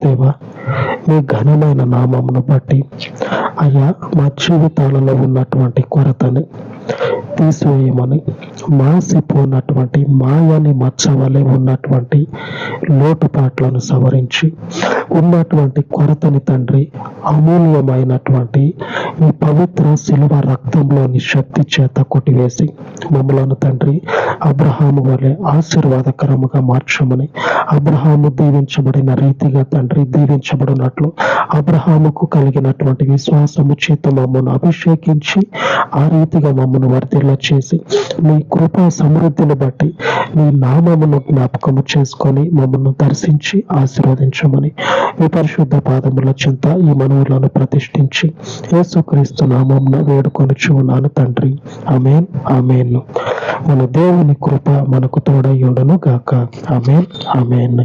దేవా, మీ ఘనమైన నామమును బట్టి అయ్యా మా జీవితాలలో ఉన్నటువంటి కొరతని తీసివేయమని, మాసిపోయినటువంటి మాయని మచ్చ వలె ఉన్నటువంటి లోటుపాట్లను సవరించి ఉన్నటువంటి కొరతని తండ్రి అమూల్యమైనటువంటి ఈ పవిత్ర శిలువ రక్తంలోని శక్తి చేత కొట్టివేసి మమ్మలను తండ్రి అబ్రహాము వలె ఆశీర్వాదకరముగా మార్చమని, అబ్రహాము దీవించబడిన రీతిగా తండ్రి దీవించబడినట్లు అబ్రహాముకు కలిగినటువంటి విశ్వాసము చేత మమ్మను అభిషేకించి ఆ రీతిగా మమ్మను వర్ధిల్ల చేసి మీ కృపా సమృద్ధిని బట్టి మీ నామమును జ్ఞాపకము చేసుకొని మమ్మల్ని దర్శించి ఆశీర్వదించమని మీ పరిశుద్ధ పాదముల చెంత ఈ మనవులను ప్రతిష్ఠించి యేసుక్రీస్తు నామమున వేడుకొనుచు ఉన్నాను తండ్రి. ఆమేన్, ఆమేన్. మన దేవుని కృప మనకు తోడై ఉండును గాక. ఆమేన్, ఆమేన్.